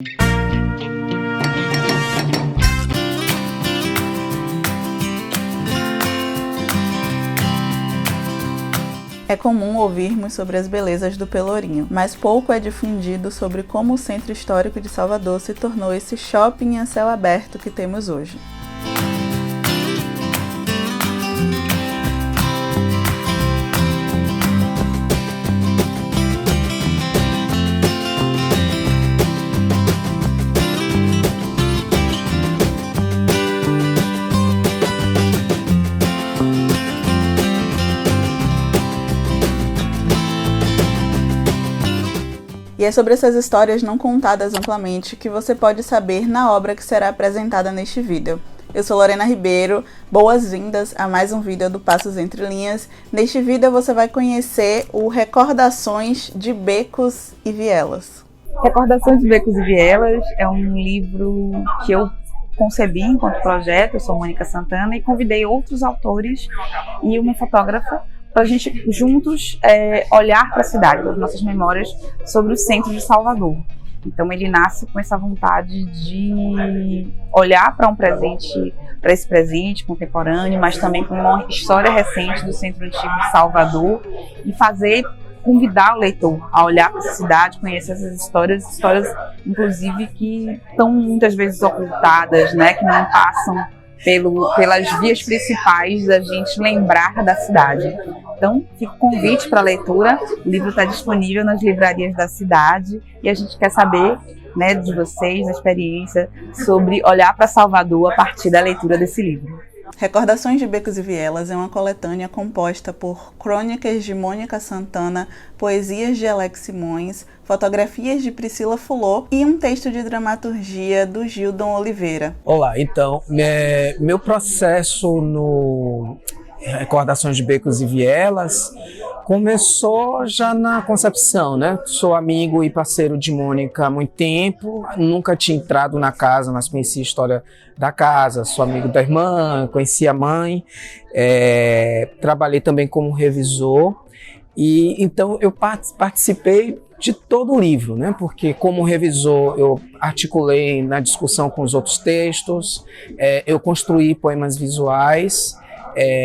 É comum ouvirmos sobre as belezas do Pelourinho, mas pouco é difundido sobre como o Centro Histórico de Salvador se tornou esse shopping a céu aberto que temos hoje. E é sobre essas histórias não contadas amplamente que você pode saber na obra que será apresentada neste vídeo. Eu sou Lorena Ribeiro, boas-vindas a mais um vídeo do Passos Entre Linhas. Neste vídeo você vai conhecer o Recordações de Becos e Vielas. Recordações de Becos e Vielas é um livro que eu concebi enquanto projeto. Eu sou Mônica Santana e convidei outros autores e uma fotógrafa para a gente juntos olhar para a cidade, as nossas memórias sobre o centro de Salvador. Então ele nasce com essa vontade de olhar para para esse presente contemporâneo, mas também com uma história recente do centro antigo de Salvador e convidar o leitor a olhar para essa cidade, conhecer essas histórias inclusive que estão muitas vezes ocultadas, né, que não passam pelas vias principais da gente lembrar da cidade. Então, fica o convite para a leitura. O livro está disponível nas livrarias da cidade e a gente quer saber, né, de vocês, da experiência, sobre olhar para Salvador a partir da leitura desse livro. Recordações de Becos e Vielas é uma coletânea composta por crônicas de Mônica Santana, poesias de Alex Simões, fotografias de Priscila Fulô e um texto de dramaturgia do Gildon Oliveira. Olá, então, meu processo no Recordações de Becos e Vielas começou já na concepção, né? Sou amigo e parceiro de Mônica há muito tempo, nunca tinha entrado na casa, mas conheci a história da casa, sou amigo da irmã, conheci a mãe, trabalhei também como revisor e então eu participei de todo o livro, né? Porque como revisor eu articulei na discussão com os outros textos, eu construí poemas visuais,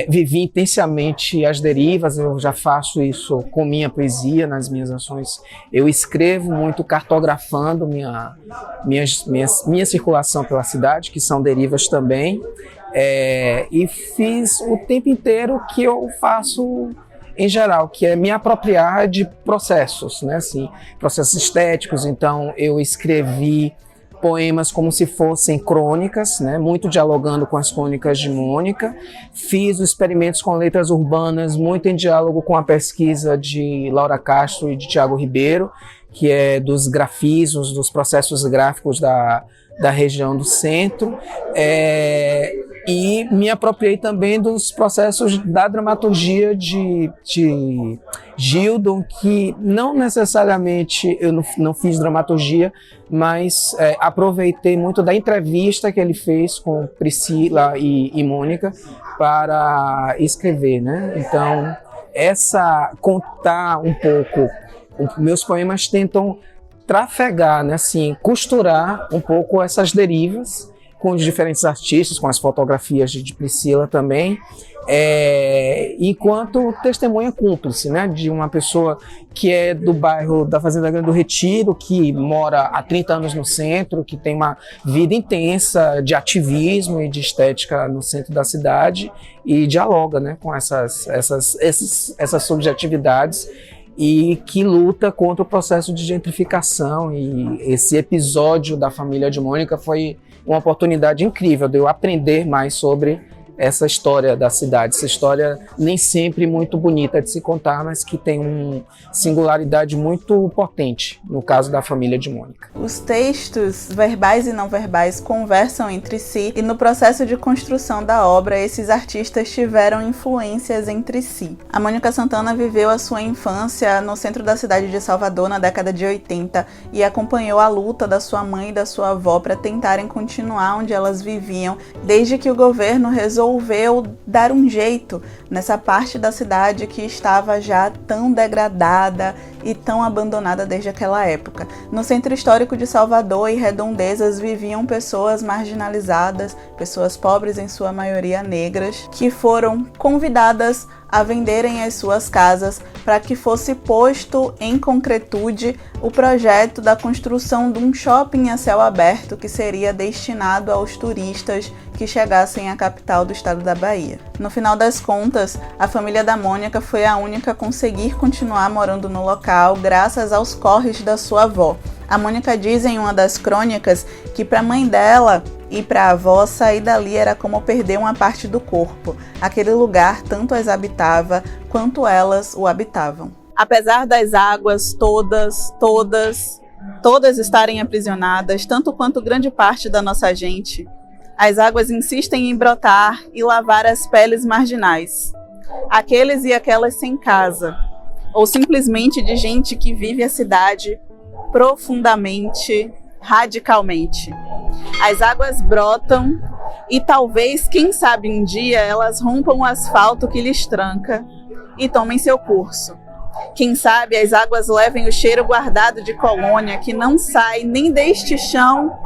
vivi intensamente as derivas. Eu já faço isso com minha poesia, nas minhas ações. Eu escrevo muito cartografando minha circulação pela cidade, que são derivas também, e fiz o tempo inteiro que eu faço em geral, que é me apropriar de processos, né? Assim, processos estéticos. Então eu escrevi poemas como se fossem crônicas, né? Muito dialogando com as crônicas de Mônica. Fiz os experimentos com letras urbanas, muito em diálogo com a pesquisa de Laura Castro e de Tiago Ribeiro, que é dos grafismos, dos processos gráficos da região do centro. E me apropriei também dos processos da dramaturgia de Gildon, que não necessariamente eu não fiz dramaturgia, mas aproveitei muito da entrevista que ele fez com Priscila e Mônica para escrever, né? Então, contar um pouco, meus poemas tentam trafegar, né? Assim, costurar um pouco essas derivas com os diferentes artistas, com as fotografias de Priscila também, enquanto testemunha cúmplice, né, de uma pessoa que é do bairro da Fazenda Grande do Retiro, que mora há 30 anos no centro, que tem uma vida intensa de ativismo e de estética no centro da cidade e dialoga, né, com essas subjetividades e que luta contra o processo de gentrificação. E esse episódio da família de Mônica foi uma oportunidade incrível de eu aprender mais sobre essa história da cidade, essa história nem sempre muito bonita de se contar, mas que tem uma singularidade muito potente no caso da família de Mônica. Os textos, verbais e não verbais, conversam entre si e no processo de construção da obra, esses artistas tiveram influências entre si. A Mônica Santana viveu a sua infância no centro da cidade de Salvador na década de 80 e acompanhou a luta da sua mãe e da sua avó para tentarem continuar onde elas viviam, desde que o governo resolveu resolveu dar um jeito nessa parte da cidade que estava já tão degradada e tão abandonada desde aquela época. No centro histórico de Salvador e redondezas viviam pessoas marginalizadas, pessoas pobres, em sua maioria negras, que foram convidadas a venderem as suas casas para que fosse posto em concretude o projeto da construção de um shopping a céu aberto que seria destinado aos turistas que chegassem à capital do estado da Bahia. No final das contas, a família da Mônica foi a única a conseguir continuar morando no local graças aos corres da sua avó. A Mônica diz em uma das crônicas que para a mãe dela e para a avó, sair dali era como perder uma parte do corpo. Aquele lugar tanto as habitava quanto elas o habitavam. Apesar das águas todas estarem aprisionadas, tanto quanto grande parte da nossa gente, as águas insistem em brotar e lavar as peles marginais. Aqueles e aquelas sem casa, ou simplesmente de gente que vive a cidade profundamente, radicalmente. As águas brotam e talvez, quem sabe um dia, elas rompam o asfalto que lhes tranca e tomem seu curso. Quem sabe as águas levem o cheiro guardado de colônia que não sai nem deste chão,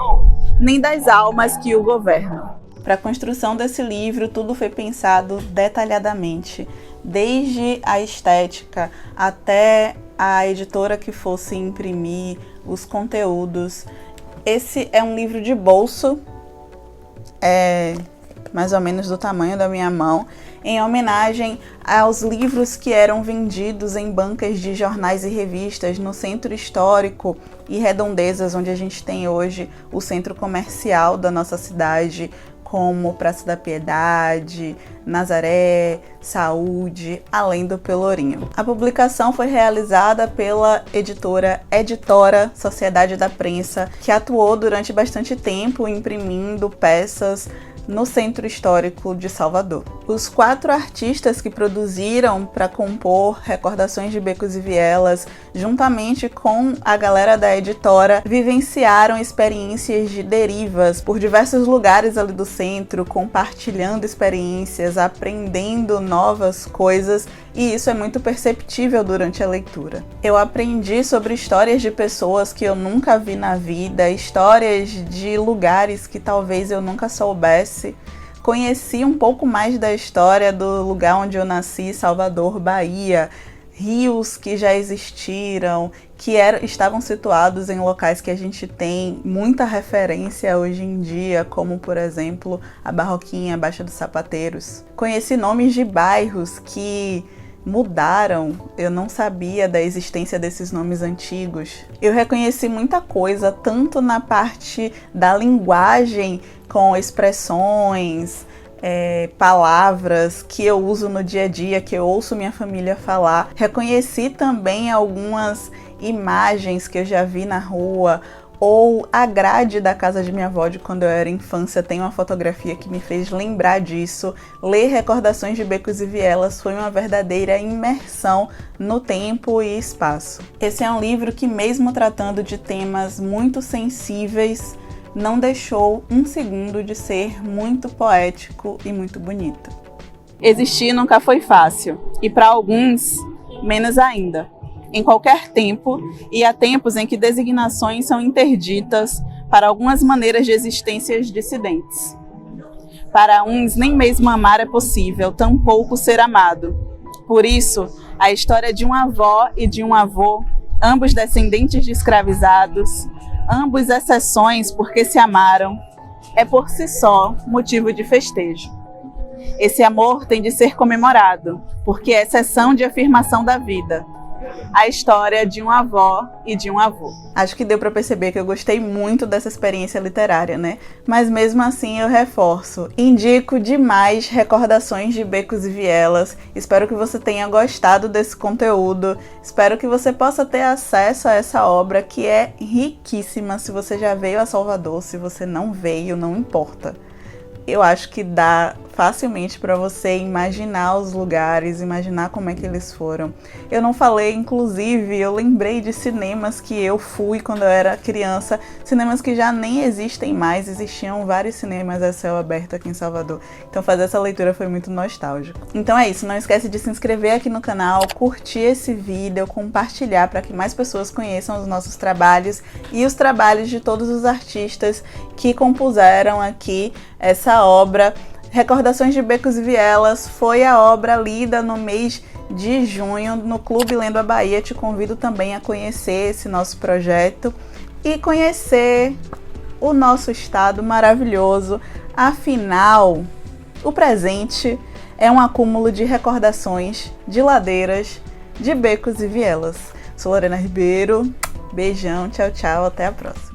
nem das almas que o governam. Para a construção desse livro, tudo foi pensado detalhadamente, desde a estética até a editora que fosse imprimir os conteúdos. Esse é um livro de bolso, mais ou menos do tamanho da minha mão, em homenagem aos livros que eram vendidos em bancas de jornais e revistas no centro histórico e redondezas, onde a gente tem hoje o centro comercial da nossa cidade, como Praça da Piedade, Nazaré, Saúde, além do Pelourinho. A publicação foi realizada pela editora Sociedade da Prensa, que atuou durante bastante tempo imprimindo peças no Centro Histórico de Salvador. Os 4 artistas que produziram para compor Recordações de Becos e Vielas, juntamente com a galera da editora, vivenciaram experiências de derivas por diversos lugares ali do centro, compartilhando experiências, aprendendo novas coisas, e isso é muito perceptível durante a leitura. Eu aprendi sobre histórias de pessoas que eu nunca vi na vida, histórias de lugares que talvez eu nunca soubesse. Conheci um pouco mais da história do lugar onde eu nasci, Salvador, Bahia, rios que já existiram, que estavam situados em locais que a gente tem muita referência hoje em dia, como, por exemplo, a Barroquinha, a Baixa dos Sapateiros. Conheci nomes de bairros que mudaram, eu não sabia da existência desses nomes antigos. Eu reconheci muita coisa, tanto na parte da linguagem, com expressões, palavras que eu uso no dia a dia, que eu ouço minha família falar. Reconheci também algumas imagens que eu já vi na rua, ou a grade da casa de minha avó de quando eu era infância. Tem uma fotografia que me fez lembrar disso. Ler Recordações de Becos e Vielas foi uma verdadeira imersão no tempo e espaço. Esse é um livro que, mesmo tratando de temas muito sensíveis, não deixou um segundo de ser muito poético e muito bonito. Existir nunca foi fácil, e para alguns, menos ainda. Em qualquer tempo, e há tempos em que designações são interditas para algumas maneiras de existências dissidentes. Para uns, nem mesmo amar é possível, tampouco ser amado. Por isso, a história de uma avó e de um avô, ambos descendentes de escravizados, ambos exceções porque se amaram, é por si só motivo de festejo. Esse amor tem de ser comemorado, porque é exceção de afirmação da vida. A história de uma avó e de um avô. Acho que deu para perceber que eu gostei muito dessa experiência literária, né? Mas mesmo assim eu reforço. Indico demais Recordações de Becos e Vielas. Espero que você tenha gostado desse conteúdo. Espero que você possa ter acesso a essa obra que é riquíssima. Se você já veio a Salvador, se você não veio, não importa. Eu acho que dá facilmente para você imaginar os lugares, imaginar como é que eles foram. Eu não falei, inclusive, eu lembrei de cinemas que eu fui quando eu era criança, cinemas que já nem existem mais, existiam vários cinemas a céu aberto aqui em Salvador. Então fazer essa leitura foi muito nostálgico. Então é isso, não esquece de se inscrever aqui no canal, curtir esse vídeo, compartilhar para que mais pessoas conheçam os nossos trabalhos e os trabalhos de todos os artistas que compuseram aqui essa obra. Recordações de Becos e Vielas foi a obra lida no mês de junho no Clube Lendo a Bahia. Te convido também a conhecer esse nosso projeto e conhecer o nosso estado maravilhoso. Afinal, o presente é um acúmulo de recordações, de ladeiras, de becos e vielas. Sou Lorena Ribeiro, beijão, tchau, tchau, até a próxima.